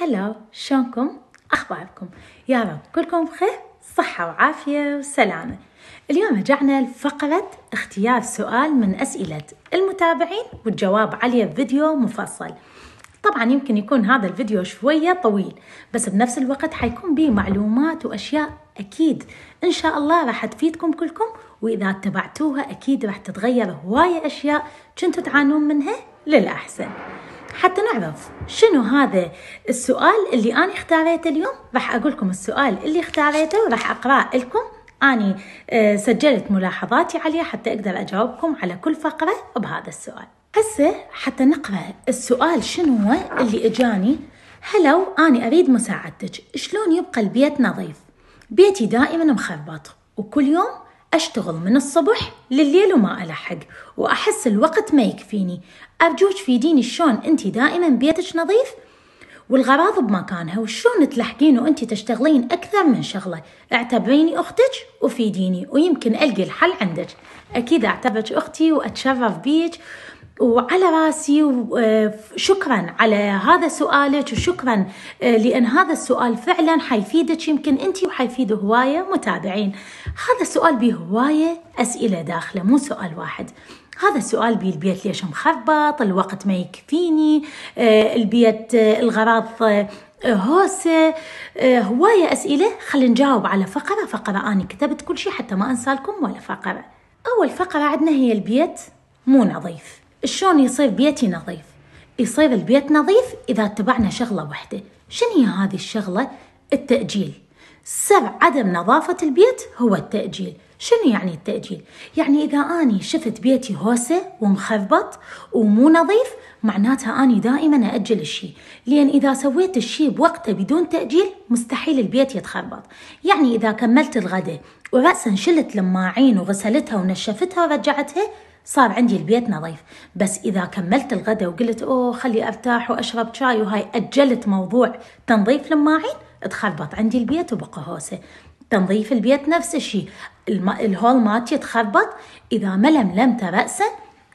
هلا، شلونكم؟ أخباركم؟ يا رب كلكم بخير، صحة وعافية وسلامة. اليوم رجعنا لفقرة اختيار سؤال من أسئلة المتابعين والجواب عليه بفيديو مفصل. طبعا يمكن يكون هذا الفيديو شوية طويل، بس بنفس الوقت حيكون به معلومات وأشياء أكيد إن شاء الله راح تفيدكم كلكم، وإذا اتبعتوها أكيد راح تتغير هواية أشياء كنتوا تعانون منها للأحسن. حتى نعرف شنو هذا السؤال اللي أنا اختاريته اليوم، راح أقولكم السؤال اللي اختاريته وراح أقرأ لكم. أنا سجلت ملاحظاتي عليه حتى أقدر أجاوبكم على كل فقرة بهذا السؤال. هسه حتى نقرأ السؤال شنو هو اللي إجاني. هلو، أنا أريد مساعدتك. شلون يبقى البيت نظيف؟ بيتي دائما مخربط، وكل يوم أشتغل من الصبح لليل وما ألحق، وأحس الوقت ما يكفيني. أرجوك فيديني شلون أنتي دائما بيتك نظيف والغراض بمكانها، وشلون تلحقين وأنتي تشتغلين أكثر من شغلة. اعتبريني أختك وفيديني، ويمكن ألقي الحل عندك. أكيد أعتبرك أختي وأتشرف بيك وعلى راسي، وشكرا على هذا سؤالك، وشكرا لأن هذا السؤال فعلا حيفيدك يمكن أنتي وحيفيد هواية متابعين. هذا السؤال به هواية أسئلة داخله، مو سؤال واحد. هذا السؤال بيه البيت ليش مخربط، الوقت ما يكفيني، البيت الغراض هوسة، هواية أسئلة. خلينا نجاوب على فقرة أنا كتبت كل شيء حتى ما أنسى لكم ولا فقرة. أول فقرة عندنا هي البيت مو نظيف. شلون يصير بيتي نظيف؟ يصير البيت نظيف إذا اتبعنا شغلة واحدة. شنو هي هذه الشغلة؟ التأجيل. سر عدم نظافة البيت هو التأجيل. شنو يعني التأجيل؟ يعني إذا أني شفت بيتي هوسة ومخربط ومو نظيف، معناتها أني دائما أأجل الشيء، لأن إذا سويت الشيء بوقته بدون تأجيل مستحيل البيت يتخربط. يعني إذا كملت الغداء ورأسا شلت لماعين وغسلتها ونشفتها ورجعتها، صار عندي البيت نظيف. بس إذا كملت الغداء وقلت خلي أرتاح وأشرب شاي، وهاي أجلت موضوع تنظيف لماعين، تخربط عندي البيت وبقى هوسة. تنظيف البيت نفس الشيء، الهول مالتي تخربط. إذا ما لملمته رأسا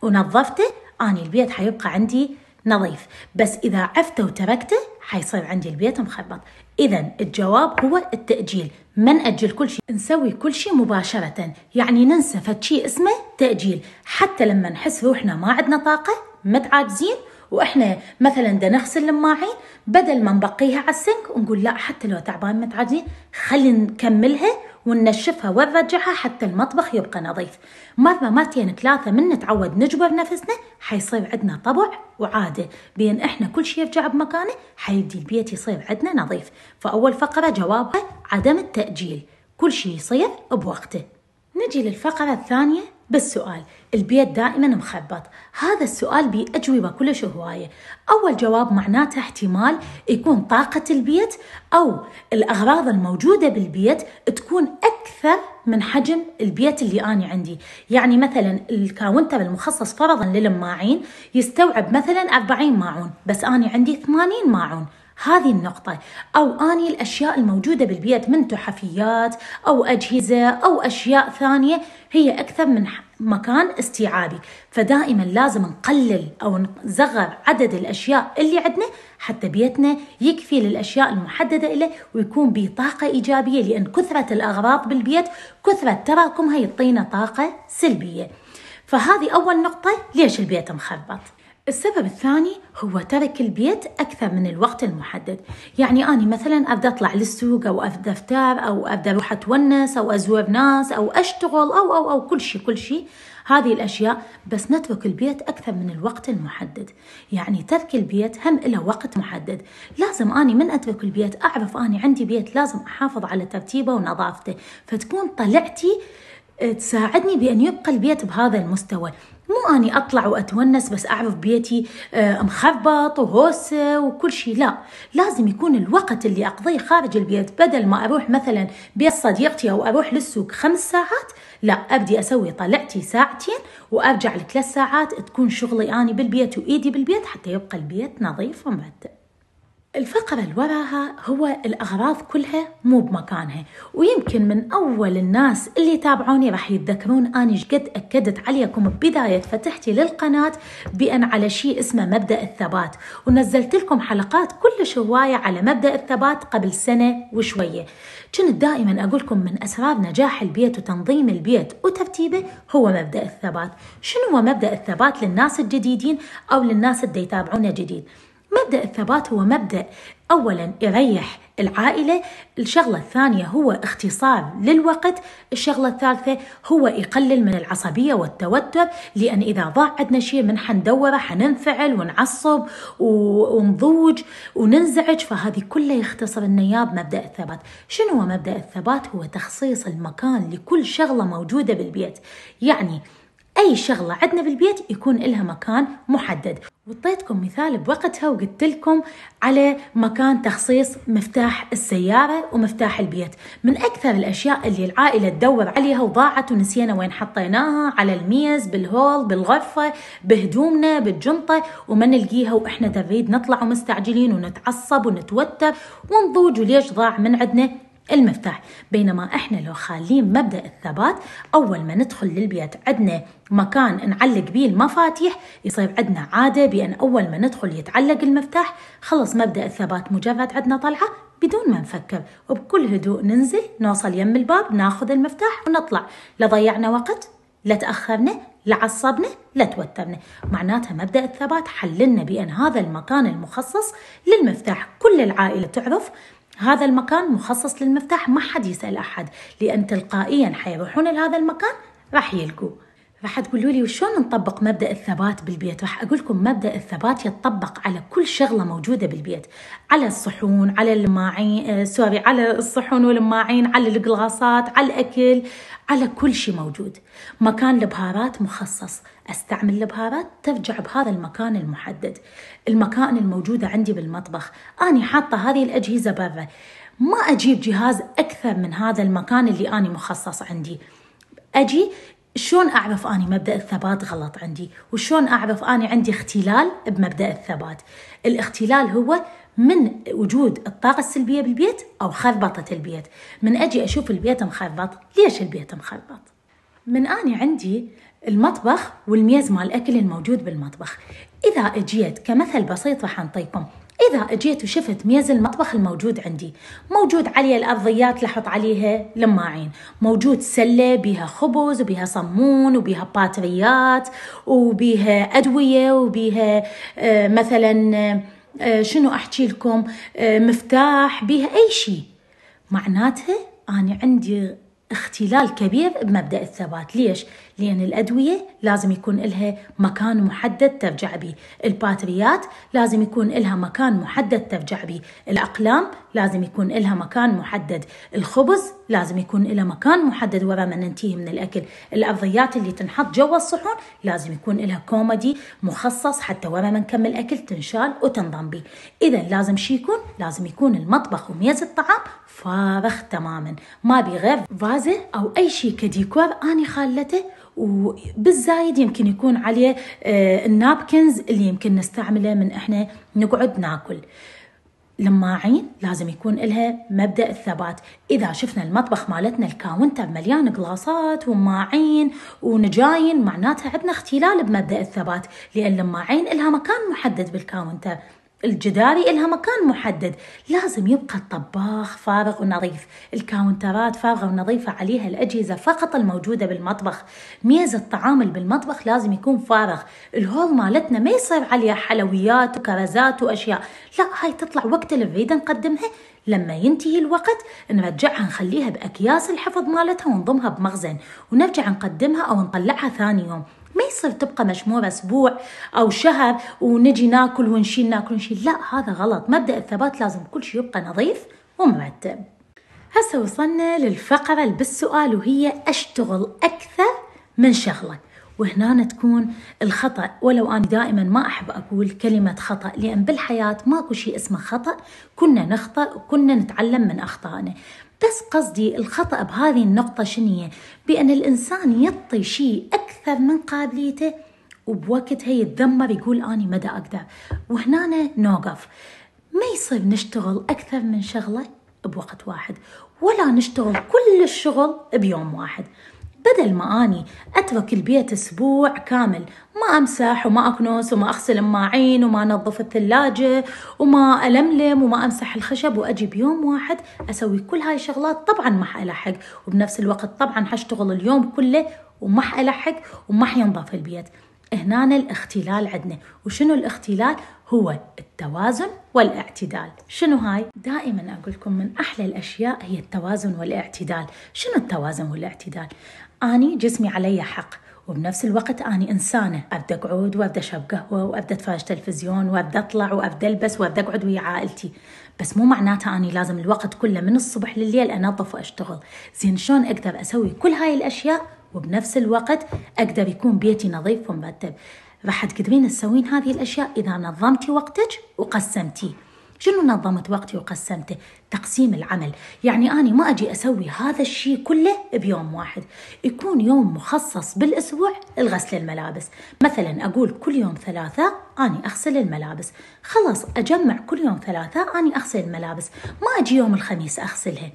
ونظفته، أنا البيت حيبقى عندي نظيف. بس إذا عفته وتركته حيصير عندي البيت مخربط. إذا الجواب هو التأجيل. ما نأجل كل شيء، نسوي كل شيء مباشرة، يعني ننسى فد شيء اسمه تأجيل. حتى لما نحس روحنا ما عندنا طاقة، متعاجزين، وإحنا مثلا دا نغسل الماعين، بدل ما نبقيها على السنك ونقول لا حتى لو تعبان متعاجزين خلي نكملها وننشفها ونرجعها حتى المطبخ يبقى نظيف. مرة مرتين ثلاثة من نتعود نجبر نفسنا، حيصير عندنا طبع وعادة بين إحنا كل شيء يرجع بمكانه، حيبدي البيت يصير عندنا نظيف. فأول فقرة جوابها عدم التأجيل، كل شيء يصير بوقته. نجي للفقرة الثانية بالسؤال البيت دائما مخربط. هذا السؤال بأجوبة كلش هواية. أول جواب معناته احتمال يكون طاقة البيت أو الأغراض الموجودة بالبيت تكون أكثر من حجم البيت اللي أنا عندي. يعني مثلا الكاونتر المخصص فرضا للماعين يستوعب مثلا 40 ماعون، بس أنا عندي 80 ماعون. هذه النقطة. أو أني الأشياء الموجودة بالبيت من تحفيات أو أجهزة أو أشياء ثانية هي أكثر من مكان استيعابي، فدائما لازم نقلل أو نصغر عدد الأشياء اللي عندنا حتى بيتنا يكفي للأشياء المحددة له ويكون بطاقة إيجابية، لأن كثرة الأغراض بالبيت كثرة تراكمها يعطينا طاقة سلبية. فهذه أول نقطة ليش البيت مخربط. السبب الثاني هو ترك البيت أكثر من الوقت المحدد. يعني أنا مثلا أبدأ أطلع للسوق أو أبدأ أفتر أو أبدأ أروح أتونس أو أزور ناس أو أشتغل أو كل شيء هذه الأشياء، بس نترك البيت أكثر من الوقت المحدد. يعني ترك البيت هم له وقت محدد. لازم أني من أترك البيت أعرف أني عندي بيت لازم أحافظ على ترتيبه ونظافته، فتكون طلعتي تساعدني بأن يبقى البيت بهذا المستوى. مو أني أطلع وأتونس بس أعرف بيتي مخربط وهوسة وكل شيء، لا، لازم يكون الوقت اللي أقضيه خارج البيت، بدل ما أروح مثلا بيت صديقتي أو أروح للسوق 5 ساعات، لا، أبدي أسوي طلعتي 2 ساعتين وأرجع ل3 ساعات تكون شغلي أني بالبيت وإيدي بالبيت حتى يبقى البيت نظيف ومرتب. الفقرة اللي وراها هو الأغراض كلها مو بمكانها، ويمكن من أول الناس اللي يتابعوني راح يتذكرون أني قد أكدت عليكم ببداية فتحتي للقناة بأن على شيء اسمه مبدأ الثبات، ونزلت لكم حلقات كلش هواية على مبدأ الثبات قبل سنة وشوية. كنت دائما أقولكم من أسرار نجاح البيت وتنظيم البيت وترتيبه هو مبدأ الثبات. شنو هو مبدأ الثبات للناس الجديدين أو للناس اللي يتابعونا جديد؟ مبدأ الثبات هو مبدأ أولا يريح العائلة، الشغلة الثانية هو اختصار للوقت، الشغلة الثالثة هو يقلل من العصبية والتوتر، لأن إذا ضاع عندنا شيء من حندوره حننفعل ونعصب ونضوج وننزعج، فهذه كلها يختصر لنا بمبدأ الثبات. شنو هو مبدأ الثبات؟ هو تخصيص المكان لكل شغلة موجودة بالبيت، يعني أي شغلة عندنا بالبيت يكون لها مكان محدد. وطيتكم مثال بوقتها وقلت لكم على مكان تخصيص مفتاح السيارة ومفتاح البيت، من أكثر الأشياء اللي العائلة تدور عليها وضاعت ونسينا وين حطيناها، على الميز، بالهول، بالغرفة، بهدومنا، بالجنطة، وما نلقيها وإحنا نريد نطلع ومستعجلين ونتعصب ونتوتر ونضوج وليش ضاع من عندنا المفتاح. بينما احنا لو خالين مبدأ الثبات، اول ما ندخل للبيت عندنا مكان نعلق بيه المفاتيح، يصير عندنا عادة بأن اول ما ندخل يتعلق المفتاح، خلص مبدأ الثبات مجرد عندنا طلعة بدون ما نفكر، وبكل هدوء ننزل نوصل يم الباب ناخذ المفتاح ونطلع، لا ضيعنا وقت، لا تأخرنا، لا عصبنا، لا توترنا. معناتها مبدأ الثبات حللنا بأن هذا المكان المخصص للمفتاح كل العائلة تعرف هذا المكان مخصص للمفتاح، ما حد يسأل أحد، لأن تلقائيا حيروحون لهذا المكان راح يلقوه. راح تقولوا لي وشون نطبق مبدأ الثبات بالبيت؟ راح أقول لكم مبدأ الثبات يتطبق على كل شغلة موجودة بالبيت، على الصحون، على الماعين، على الصحون والماعين، على القلاصات، على الأكل، على كل شيء موجود. مكان البهارات مخصص، استعمل البهارات ترجع بهذا المكان المحدد. المكان الموجودة عندي بالمطبخ، أنا حاطة هذه الأجهزة برا، ما أجيب جهاز أكثر من هذا المكان اللي أنا مخصص عندي. أجي شلون أعرف أني مبدأ الثبات غلط عندي؟ وشلون أعرف أني عندي اختلال بمبدأ الثبات؟ الاختلال هو من وجود الطاقة السلبية بالبيت أو خربطة البيت. من أجي أشوف البيت مخربط، ليش البيت مخربط؟ من أني عندي المطبخ والميز مال الأكل الموجود بالمطبخ، إذا أجيت كمثل بسيط راح أنطيكم، إذا أجيت وشفت ميز المطبخ الموجود عندي موجود عليه الأرضيات لحط عليها لماعين، موجود سلة بيها خبز وبيها صمون وبيها باتريات وبيها أدوية وبيها مثلا شنو أحكي لكم، مفتاح، بيها أي شيء، معناتها أنا عندي اختلال كبير بمبدأ الثبات. ليش؟ لأن الأدوية لازم يكون لها مكان محدد ترجع به، الباتريات لازم يكون لها مكان محدد ترجع به، الأقلام لازم يكون لها مكان محدد، الخبز لازم يكون لها مكان محدد ورا ما ننتهي من الأكل، الأرضيات اللي تنحط جوا الصحون لازم يكون لها كومودي مخصص حتى ورا ما نكمل أكل تنشال وتنضم به. إذا لازم لازم يكون المطبخ وميز الطعام فارغ تماما، ما بي غير فازة أو أي شيء كديكور أنا خالته، وبالزايد يمكن يكون عليه النابكنز اللي يمكن نستعمله من إحنا نقعد ناكل. لماعين لازم يكون لها مبدأ الثبات. إذا شفنا المطبخ مالتنا الكاونتر مليان قلاصات وماعين ونجاين، معناتها عندنا اختلال بمبدأ الثبات، لأن الماعين لها مكان محدد بالكاونتر، الجداري لها مكان محدد، لازم يبقى الطباخ فارغ ونظيف، الكاونترات فارغة ونظيفة عليها الأجهزة فقط الموجودة بالمطبخ، ميز الطعام اللي بالمطبخ لازم يكون فارغ، الهول مالتنا ما يصير عليها حلويات وكرزات وأشياء، لا هاي تطلع وقت اللي نريد نقدمها، لما ينتهي الوقت نرجعها نخليها بأكياس الحفظ مالتها ونضمها بمخزن ونرجع نقدمها أو نطلعها ثاني يوم. ما يصير تبقى مشمورة أسبوع أو شهر ونجي ناكل ونشيل ناكل ونشيل، لا هذا غلط. مبدأ الثبات لازم كل شيء يبقى نظيف ومرتب. هسه وصلنا للفقرة اللي بالسؤال، وهي أشتغل أكثر من شغلة، وهنا تكون الخطأ. ولو أنا دائما ما أحب أقول كلمة خطأ، لأن بالحياة ماكو شيء اسمه خطأ، كنا نخطأ وكنا نتعلم من أخطائنا، بس قصدي الخطأ بهذه النقطة شنية؟ بأن الإنسان يعطي شيء أكثر من قابليته وبوقتها يتذمر يقول أنا مدى أقدر، وهنا نوقف. ما يصير نشتغل أكثر من شغلة بوقت واحد، ولا نشتغل كل الشغل بيوم واحد. بدل ما أني أترك البيت أسبوع كامل ما أمسح وما أكنس وما أغسل الماعين وما أنظف الثلاجة وما ألملم وما أمسح الخشب، وأجي بيوم واحد أسوي كل هاي الشغلات، طبعا ما حألحق، وبنفس الوقت طبعا حشتغل اليوم كله وما حألحق وما حينظف البيت. هنا الاختلال عندنا. وشنو الاختلال؟ هو التوازن والاعتدال. شنو هاي؟ دائما أقول لكم من أحلى الأشياء هي التوازن والاعتدال. شنو التوازن والاعتدال؟ أني جسمي علي حق، وبنفس الوقت أني إنسانة، أبدأ أقعد وأبدأ أشرب قهوة وأبدأ أتفرج تلفزيون وأبدأ أطلع وأبدأ ألبس وأبدأ أقعد ويا عائلتي، بس مو معناتها أني لازم الوقت كله من الصبح لليل أنظف وأشتغل. زين شلون أقدر أسوي كل هاي الأشياء وبنفس الوقت أقدر يكون بيتي نظيف ومرتب؟ راح تقدرين تسوين هذه الأشياء إذا نظمتي وقتك وقسمتيه. شنو نظمت وقتي وقسمته؟ تقسيم العمل. يعني أنا ما أجي أسوي هذا الشيء كله بيوم واحد، يكون يوم مخصص بالأسبوع لغسل الملابس. مثلا أقول كل يوم ثلاثاء أنا أغسل الملابس، خلاص أجمع كل يوم ثلاثاء أنا أغسل الملابس، ما أجي يوم الخميس أغسلها.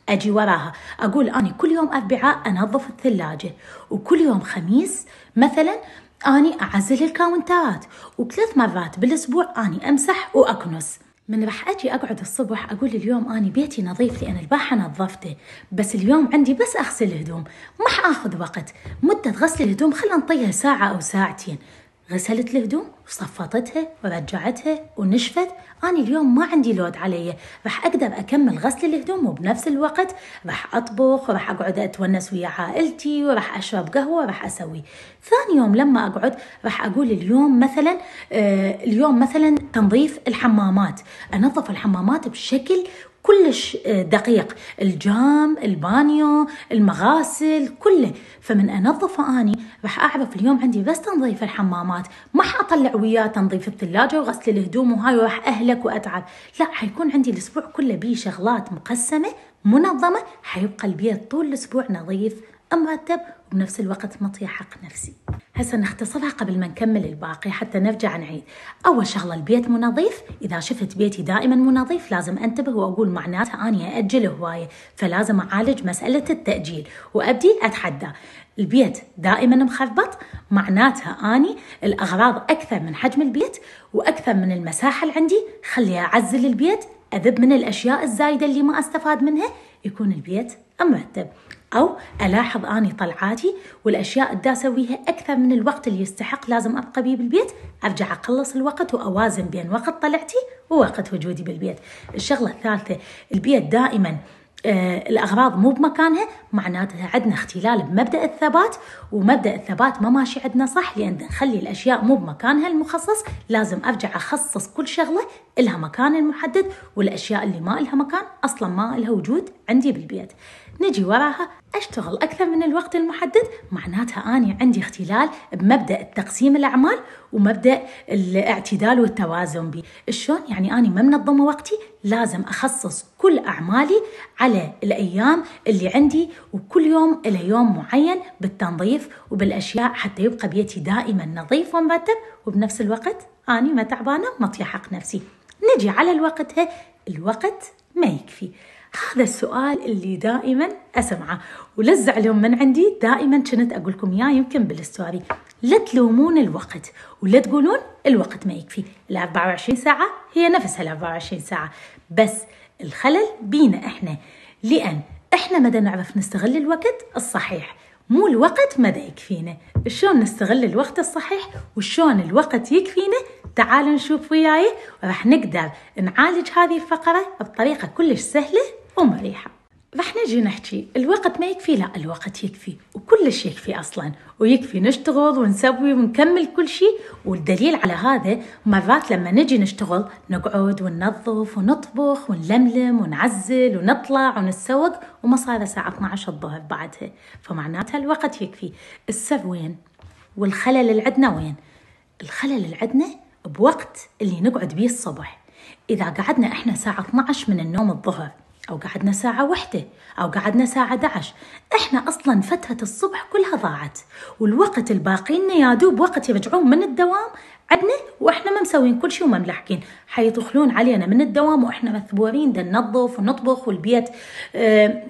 أجي وراها أقول أنا كل يوم أربعاء أنظف الثلاجة، وكل يوم خميس مثلا أني أعزل الكاونترات، وثلاث مرات بالأسبوع أني أمسح وأكنس. من راح أجي أقعد الصبح أقول اليوم أني بيتي نظيف لأن البارحة نظفته، بس اليوم عندي بس أغسل الهدوم، ما حآخذ وقت. مدة غسل الهدوم خلنا نطيها ساعة أو ساعتين. غسلت الهدوم وصفطتها ورجعتها ونشفت، أنا اليوم ما عندي لود علي، راح أقدر أكمل غسل الهدوم وبنفس الوقت راح أطبخ وراح أقعد أتونس ويا عائلتي وراح أشرب قهوة وراح أسوي. ثاني يوم لما أقعد راح أقول اليوم مثلا تنظيف الحمامات، أنظف الحمامات بشكل كلش دقيق، الجام، البانيو، المغاسل، كله. فمن أنظفه أني راح أعرف اليوم عندي بس تنظيف الحمامات، ما حأطلع وياه تنظيف الثلاجة وغسل الهدوم وهاي وراح أهلك وأتعب. لا، حيكون عندي الأسبوع كله بيه شغلات مقسمة منظمة، حيبقى البيت طول الأسبوع نظيف مرتب وبنفس الوقت مطيع حق نفسي. هسه نختصرها قبل ما نكمل الباقي حتى نرجع نعيد. أول شغلة البيت منظيف. إذا شفت بيتي دائما منظيف لازم أنتبه وأقول معناتها أني أأجل هواية، فلازم أعالج مسألة التأجيل وأبدي أتحدى. البيت دائما مخربط معناتها أني الأغراض أكثر من حجم البيت وأكثر من المساحة اللي عندي، خلي أعزل البيت، أذب من الأشياء الزايدة اللي ما أستفاد منها، يكون البيت مرتب. أو ألاحظ أني طلعاتي والأشياء اللي أسويها أكثر من الوقت اللي يستحق لازم أبقى بيه بالبيت، أرجع أقلص الوقت وأوازن بين وقت طلعتي ووقت وجودي بالبيت. الشغلة الثالثة، البيت دائما الأغراض مو بمكانها، معناتها عندنا اختلال بمبدأ الثبات، ومبدأ الثبات ما ماشي عندنا صح، لأن نخلي الأشياء مو بمكانها المخصص. لازم أرجع أخصص كل شغلة إلها مكان المحدد، والأشياء اللي ما إلها مكان أصلا ما إلها وجود عندي بالبيت. نجي وراها أشتغل أكثر من الوقت المحدد، معناتها أني عندي اختلال بمبدأ التقسيم الأعمال ومبدأ الاعتدال والتوازن بي. شلون؟ يعني أني ما منظمة وقتي، لازم أخصص كل أعمالي على الأيام اللي عندي، وكل يوم له يوم معين بالتنظيف وبالأشياء حتى يبقى بيتي دائما نظيف ومرتب، وبنفس الوقت أني ما تعبانة ومطيع حق نفسي. نجي على الوقت. الوقت ما يكفي. هذا السؤال اللي دائما أسمعه، ولا تزعلون من عندي، دائما كنت أقول لكم إياه يمكن بالستوري، لا تلومون الوقت ولا تقولون الوقت ما يكفي. 24 ساعة هي نفسها 24 ساعة، بس الخلل بينا إحنا، لأن إحنا مدى نعرف نستغل الوقت الصحيح، مو الوقت مدى يكفينا. شلون نستغل الوقت الصحيح وشلون الوقت يكفينا؟ تعالوا نشوف وياي، وراح نقدر نعالج هذه الفقرة بطريقة كلش سهلة ومريحة. راح نجي نحكي الوقت ما يكفي. لا، الوقت يكفي وكلش يكفي أصلا، ويكفي نشتغل ونسوي ونكمل كل شيء. والدليل على هذا مرات لما نجي نشتغل نقعد وننظف ونطبخ ونلملم ونعزل ونطلع ونتسوق وما صار الساعة 12 الظهر بعدها، فمعناتها الوقت يكفي. السر وين؟ والخلل اللي عندنا وين؟ الخلل اللي عندنا بوقت اللي نقعد بيه الصبح. إذا قعدنا إحنا ساعة 12 من النوم الظهر أو قعدنا ساعة واحدة أو قعدنا ساعة 11. إحنا أصلا فترة الصبح كلها ضاعت، والوقت الباقي لنا يا دوب وقت يرجعون من الدوام عدنا وإحنا ما مسوين كل شيء وما ملحقين، حيدخلون علينا من الدوام وإحنا مثبورين دا ننظف ونطبخ والبيت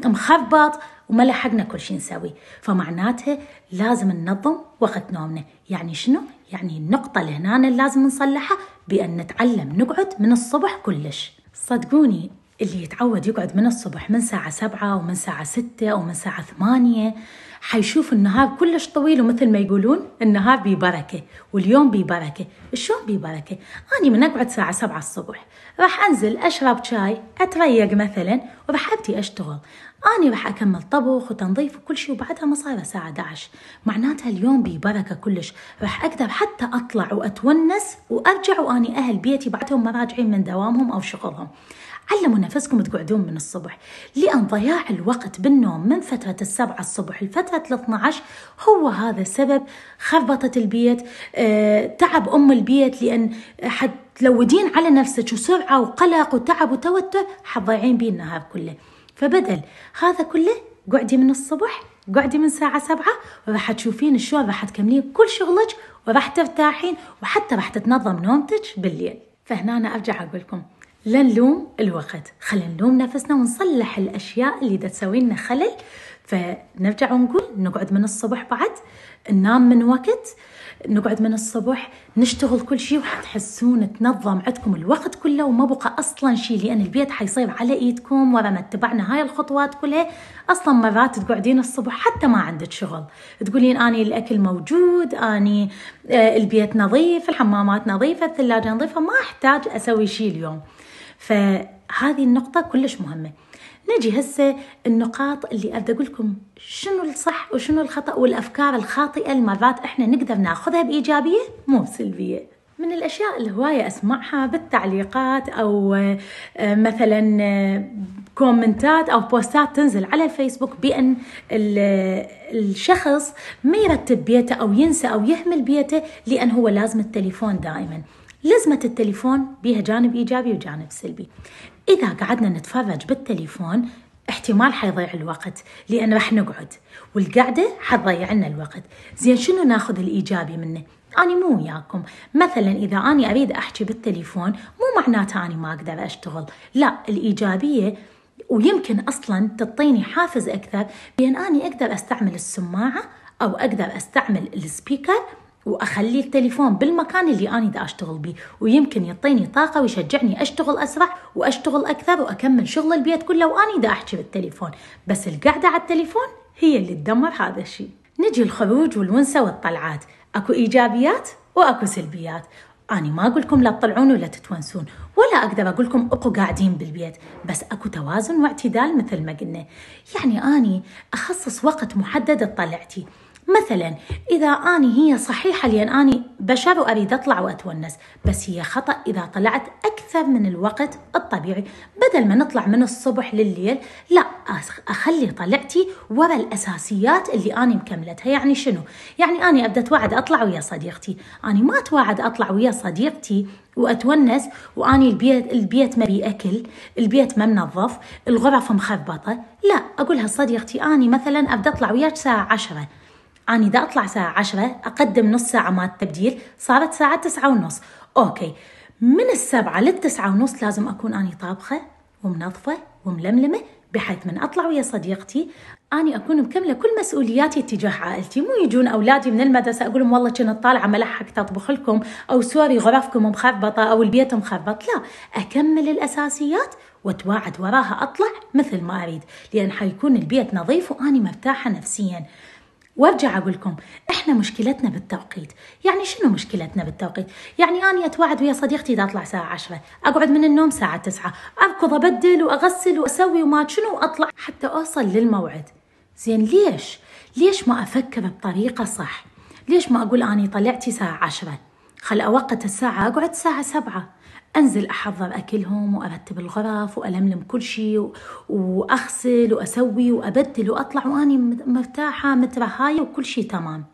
مخربط وما لحقنا كل شيء نسوي. فمعناتها لازم ننظم وقت نومنا. يعني شنو؟ يعني النقطة اللي هنا لازم نصلحها بأن نتعلم نقعد من الصبح كلش. صدقوني اللي يتعود يقعد من الصبح من ساعة 7 ومن ساعة 6 أو من ساعة 8 حيشوف النهار كلش طويل، ومثل ما يقولون النهار ببركة واليوم ببركة. شلون ببركة؟ أنا من أقعد ساعة 7 الصبح راح أنزل أشرب شاي أتريق مثلا وراح أبتي أشتغل. أنا راح أكمل طبخ وتنظيف وكل شيء وبعدها مصايرة ساعة 11. معناتها اليوم ببركة كلش، راح أقدر حتى أطلع وأتونس وأرجع وأني أهل بيتي بعدهم مراجعين من دوامهم أو شغلهم. علموا نفسكم تقعدون من الصبح، لأن ضياع الوقت بالنوم من فترة 7 الصبح لفترة 12 هو هذا سبب خربطة البيت، تعب أم البيت، لأن حتلودين على نفسك وسرعة وقلق وتعب وتوتر حتضيعين بيه النهار كله. فبدل هذا كله قعدي من الصبح، قعدي من ساعة 7 وراح تشوفين شلون راح تكملين كل شغلك وراح ترتاحين، وحتى راح تتنظم نومتك بالليل. فهنا أنا أرجع أقولكم لا نلوم الوقت، خلينا نلوم نفسنا ونصلح الأشياء اللي دا تسوي لنا خلل. فنرجع ونقول نقعد من الصبح، بعد ننام من وقت، نقعد من الصبح نشتغل كل شيء، وحتحسون تنظم عندكم الوقت كله وما بقى أصلا شيء، لأن البيت حيصير على إيدكم ورا ما اتبعنا هاي الخطوات كلها. أصلا مرات تقعدين الصبح حتى ما عندك شغل، تقولين أني الأكل موجود، أني البيت نظيف، الحمامات نظيفة، الثلاجة نظيفة، ما أحتاج أسوي شيء اليوم. فهذه النقطة كلش مهمة. نجي هسه النقاط اللي أبدأ أقول لكم شنو الصح وشنو الخطأ، والأفكار الخاطئة المرات إحنا نقدر ناخذها بإيجابية مو بسلبية. من الأشياء الهواية أسمعها بالتعليقات أو مثلا كومنتات أو بوستات تنزل على الفيسبوك بأن الشخص ما يرتب بيته أو ينسى أو يهمل بيته لأن هو لازم التليفون دائما. لازمة التليفون بيها جانب إيجابي وجانب سلبي. إذا قعدنا نتفرج بالتليفون احتمال حيضيع الوقت، لأن راح نقعد والقعدة حتضيع لنا الوقت. زين شنو ناخذ الإيجابي منه؟ أنا مو وياكم مثلا إذا أنا أريد أحكي بالتليفون مو معناتها أنا ما أقدر أشتغل، لا، الإيجابية ويمكن أصلا تعطيني حافز أكثر بأن أنا أقدر أستعمل السماعة أو أقدر أستعمل السبيكر وأخلي التليفون بالمكان اللي أنا دا أشتغل بيه، ويمكن يعطيني طاقة ويشجعني أشتغل أسرع وأشتغل أكثر وأكمل شغل البيت كله وأنا دا أحكي بالتليفون. بس القعدة على التليفون هي اللي تدمر هذا الشيء. نجي الخروج والونسة والطلعات، أكو إيجابيات وأكو سلبيات. أنا ما أقولكم لا تطلعون ولا تتونسون، ولا أقدر أقولكم أكو قاعدين بالبيت، بس أكو توازن واعتدال مثل ما قلنا. يعني أنا أخصص وقت محدد لطلعتي. مثلا إذا هي صحيحة لأن أنا بشر وأريد أطلع وأتونس، بس هي خطأ إذا طلعت أكثر من الوقت الطبيعي. بدل ما نطلع من الصبح لليل، لا، أخلي طلعتي ورا الأساسيات اللي أنا مكملتها. يعني شنو؟ يعني أنا أبدأ أتوعد أطلع ويا صديقتي، أنا ما أتوعد أطلع ويا صديقتي وأتونس وأني البيت ما بي أكل، البيت ما منظف، الغرف مخربطة. لا، أقولها صديقتي أنا مثلا أبدأ أطلع وياك الساعة 10، أنا دا أطلع الساعة 10، أقدم نص ساعة مال تبديل، صارت ساعة 9:30. أوكي، من 7 ل9:30 لازم أكون أنا طابخة ومنظفة وململمة، بحيث من أطلع ويا صديقتي أنا أكون مكملة كل مسؤولياتي تجاه عائلتي. مو يجون أولادي من المدرسة أقولهم والله كنت طالعة ملحق تطبخ لكم، أو سوري غرفكم مخربطة أو البيت مخربط. لا، أكمل الأساسيات وتواعد وراها أطلع مثل ما أريد، لأن حيكون البيت نظيف وأنا مرتاحة نفسياً. وارجع أقول لكم إحنا مشكلتنا بالتوقيت. يعني شنو مشكلتنا بالتوقيت؟ يعني أنا أتوعد ويا صديقتي دا أطلع الساعة 10، أقعد من النوم الساعة 9، أركض أبدل وأغسل وأسوي وما شنو وأطلع حتى أوصل للموعد. زين ليش ما أفكر بطريقة صح؟ ليش ما أقول أنا طلعتي الساعة 10، خل أوقت الساعة، أقعد الساعة 7، أنزل أحضر أكلهم وأرتب الغرف وألملم كل شيء وأغسل وأسوي وأبدل وأطلع وأني مرتاحة مترهاية وكل شيء تمام.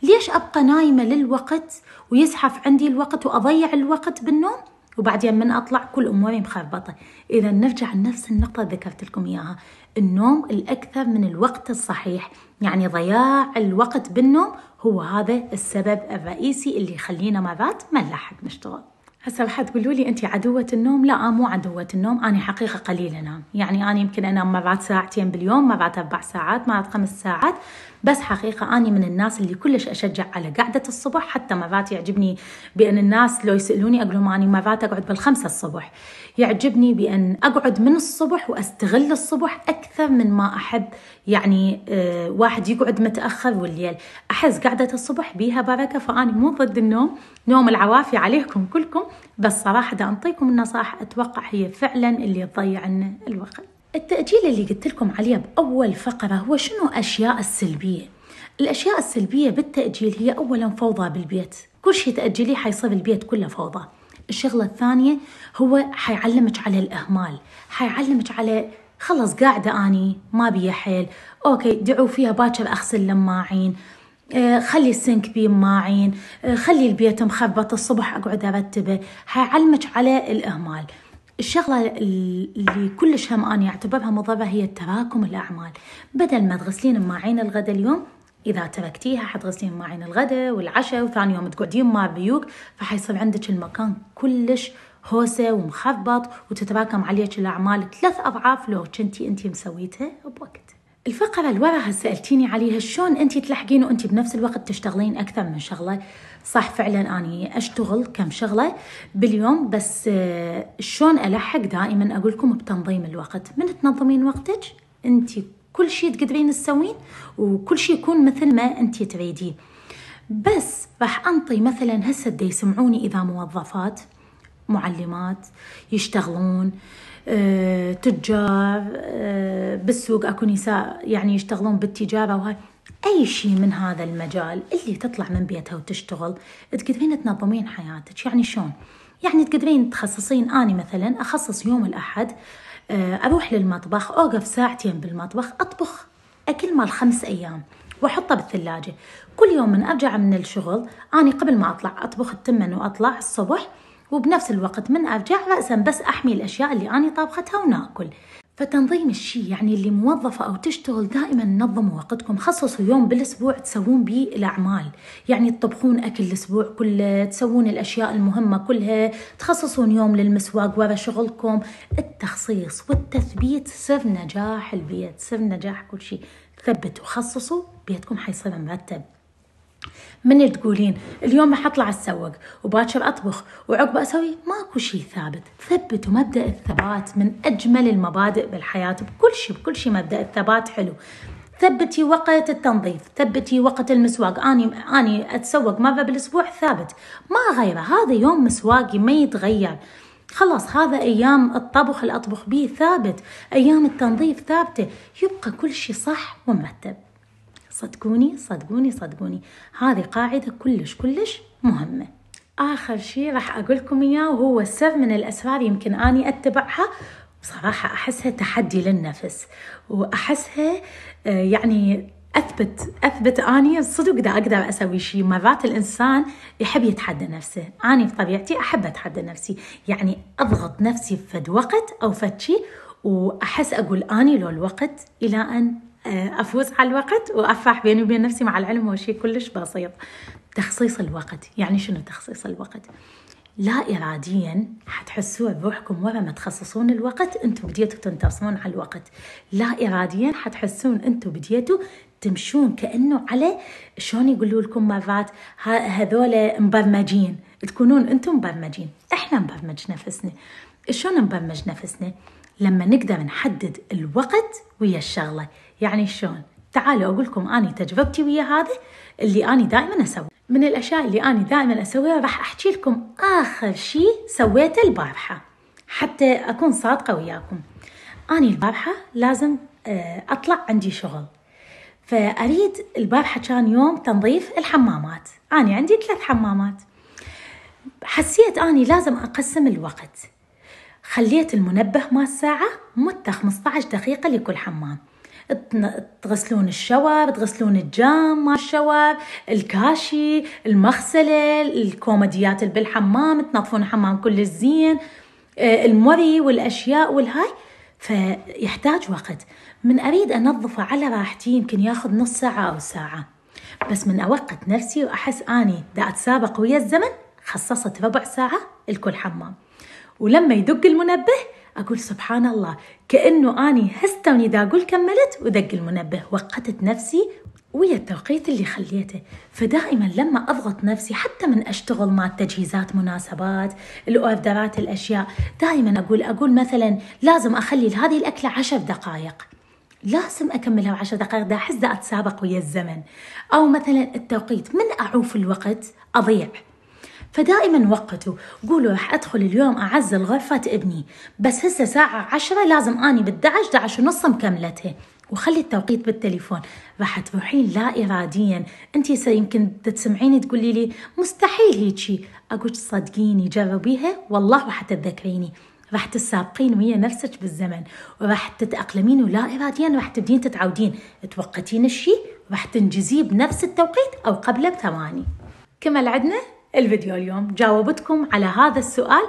ليش أبقى نايمة للوقت ويزحف عندي الوقت وأضيع الوقت بالنوم وبعدين من أطلع كل أموري مخربطة. إذا نرجع لنفس النقطة ذكرت لكم إياها، النوم الأكثر من الوقت الصحيح، يعني ضياع الوقت بالنوم هو هذا السبب الرئيسي اللي يخلينا مرات ما نلحق نشتغل. هسه راح تقولوا لي أنت عدوة النوم. لا، مو عدوة النوم، أنا حقيقة قليل أنام، يعني أنا يمكن أنام مرات ساعتين باليوم، مرات 4 ساعات، مرات 5 ساعات، بس حقيقة أنا من الناس اللي كلش أشجع على قعدة الصبح. حتى مرات يعجبني بأن الناس لو يسألوني أقول لهم أنا مرات أقعد بال5 الصبح. يعجبني بأن أقعد من الصبح وأستغل الصبح أكثر من ما أحب يعني واحد يقعد متأخر والليل. أحس قعدة الصبح بيها بركة، فأنا مو ضد النوم، نوم العوافي عليكم كلكم، بس صراحة دا أنطيكم النصائح أتوقع هي فعلا اللي تضيع لنا الوقت. التأجيل اللي قلت لكم عليه بأول فقرة هو شنو أشياء السلبية. الأشياء السلبية بالتأجيل هي أولا فوضى بالبيت، كل شيء تأجليه حيصير البيت كله فوضى. الشغلة الثانية هو حيعلمك على الإهمال، حيعلمك على خلص قاعدة أني ما بيا حيل، أوكي دعوا فيها باكر أغسل لماعين، خلي السنك بيه ماعين، خلي البيت مخبط الصبح أقعد أرتبه، حيعلمك على الإهمال. الشغلة اللي كلش هم أنا أعتبرها مضرة هي تراكم الأعمال. بدل ما تغسلين ماعين الغدا اليوم، إذا تركتيها حتغسلين ماعين الغدا والعشاء وثاني يوم تقعدين مع بيوك، فحيصير عندك المكان كلش هوسة ومخبط وتتراكم عليك الأعمال 3 أضعاف لو كنتي أنتي مسويتها بوقت. الفقرة اللي وراها سألتيني عليها شلون أنتي تلحقين وأنتي بنفس الوقت تشتغلين أكثر من شغلة. صح فعلا أني أشتغل كم شغلة باليوم، بس شلون ألحق؟ دائما أقولكم بتنظيم الوقت. من تنظمين وقتك أنتي كل شيء تقدرين تسوين وكل شيء يكون مثل ما أنتي تريديه. بس راح أنطي مثلا هسه دا يسمعوني إذا موظفات، معلمات يشتغلون، تجار بالسوق، أكو نساء يعني يشتغلون بالتجارة، وهاي أي شيء من هذا المجال اللي تطلع من بيتها وتشتغل، تقدرين تنظمين حياتك. يعني شلون؟ يعني تقدرين تخصصين، أنا مثلا أخصص يوم الأحد أروح للمطبخ، أوقف ساعتين بالمطبخ أطبخ أكل مال 5 أيام وأحطه بالثلاجة. كل يوم من أرجع من الشغل أنا قبل ما أطلع أطبخ التمن وأطلع الصبح، وبنفس الوقت من أرجع رأسا بس أحمي الأشياء اللي أنا طابختها وناكل. فتنظيم الشيء يعني اللي موظفة أو تشتغل دائما نظموا وقتكم، خصصوا يوم بالأسبوع تسوون به الأعمال، يعني تطبخون أكل الأسبوع كله، تسوون الأشياء المهمة كلها، تخصصون يوم للمسواق ورا شغلكم. التخصيص والتثبيت سر نجاح البيت، سر نجاح كل شيء. ثبتوا وخصصوا بيتكم حيصير مرتب. من تقولين اليوم راح أطلع أتسوق وباكر أطبخ وعقب أسوي، ماكو شيء ثابت. ثبتوا مبدأ الثبات من أجمل المبادئ بالحياة، بكل شيء مبدأ الثبات حلو. ثبتي وقت التنظيف، ثبتي وقت المسواق. أني أتسوق مرة بالأسبوع ثابت، ما غيره، هذا يوم مسواقي ما يتغير. خلاص هذا أيام الطبخ اللي أطبخ به ثابت، أيام التنظيف ثابتة، يبقى كل شيء صح ومرتب. صدقوني صدقوني صدقوني، هذه قاعدة كلش مهمة. آخر شيء راح أقولكم إياه وهو السر من الأسرار، يمكن أني أتبعها بصراحة أحسها تحدي للنفس، وأحسها يعني أثبت أني صدق دا أقدر أسوي شيء. مرات الإنسان يحب يتحدى نفسه، أنا بطبيعتي أحب أتحدى نفسي، يعني أضغط نفسي في فد وقت أو فد شيء، وأحس أقول أني لو الوقت إلى أن أفوز على الوقت وأفرح بيني وبين نفسي. مع العلم هو شيء كلش بسيط. تخصيص الوقت، يعني شنو تخصيص الوقت؟ لا إراديا حتحسوا بروحكم ورا ما تخصصون الوقت أنتوا بديتوا تنتصرون على الوقت. لا إراديا حتحسون أنتوا بديتوا تمشون كأنه على شلون يقولوا لكم مرات هذول مبرمجين، تكونون أنتم مبرمجين. إحنا نبرمج نفسنا. شلون نبرمج نفسنا؟ لما نقدر نحدد الوقت ويا الشغلة. يعني شلون؟ تعالوا أقول لكم أنا تجربتي ويا هذا اللي أنا دائما أسوي. من الأشياء اللي أنا دائما أسويها راح أحكي لكم آخر شيء سويته البارحة حتى أكون صادقة وياكم. أنا البارحة لازم أطلع، عندي شغل، فأريد البارحة كان يوم تنظيف الحمامات. أنا عندي 3 حمامات. حسيت أني لازم أقسم الوقت، خليت المنبه مال الساعة مدة 15 دقيقة لكل حمام. تغسلون الشاور، تغسلون الجام مال الشاور، الكاشي، المغسلة، الكوميديات اللي بالحمام، تنظفون الحمام كل زين، الموري والأشياء والهاي. فيحتاج وقت. من أريد أنظفه على راحتي يمكن ياخذ نص ساعة أو ساعة، بس من أوقت نفسي وأحس أني دا أتسابق ويا الزمن خصصت ربع ساعة لكل حمام. ولما يدق المنبه أقول سبحان الله، كأنه أني هستوني دا أقول كملت ودق المنبه، وقتت نفسي ويا التوقيت اللي خليته. فدائما لما أضغط نفسي حتى من أشتغل مع تجهيزات مناسبات، الأوردرات، الأشياء، دائما أقول مثلا لازم أخلي هذه الأكلة 10 دقائق، لازم أكملها 10 دقائق، دا أحس دا أتسابق ويا الزمن. أو مثلا التوقيت، من أعوف الوقت أضيع. فدائما وقتوا، قولوا راح أدخل اليوم أعزل غرفة ابني، بس هسه ساعة 10 لازم أني بال11 11 ونص مكملتها، وخلي التوقيت بالتليفون. راح تروحين لا إراديا. أنتي يمكن تسمعيني تقولي لي مستحيل هيجي، أقول صدقيني جربيها والله راح تتذكريني، راح تسابقين ويا نفسك بالزمن، وراح تتأقلمين ولا إراديا راح تبدين تتعودين توقتين الشيء، راح تنجزيه بنفس التوقيت أو قبله بثواني. كمل عدنا الفيديو اليوم جاوبتكم على هذا السؤال،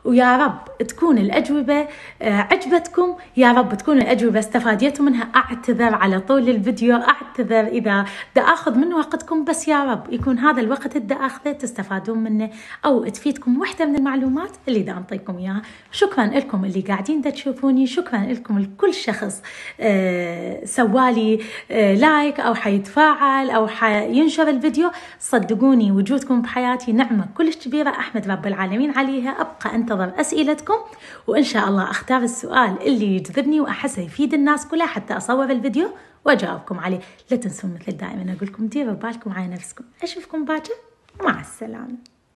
ويا رب تكون الأجوبة عجبتكم، يا رب تكون الأجوبة استفاديتوا منها. أعتذر على طول الفيديو، أعتذر إذا دا أخذ من وقتكم، بس يا رب يكون هذا الوقت اللي دا أخذه تستفادون منه أو تفيدكم واحدة من المعلومات اللي دا أنطيكم إياها. شكرا لكم اللي قاعدين دا تشوفوني، شكرا لكم لكل شخص سوالي لايك أو حيتفاعل أو حينشر الفيديو. صدقوني وجودكم بحياتي نعمة كلش كبيرة أحمد رب العالمين عليها. أبقى أنتظر أسئلتكم، وإن شاء الله أختار السؤال اللي يجذبني وأحسه يفيد الناس كلها حتى أصور الفيديو وأجاوبكم عليه. لا تنسون مثل دائما أقولكم ديروا بالكم على نفسكم. أشوفكم باكر، مع السلامة.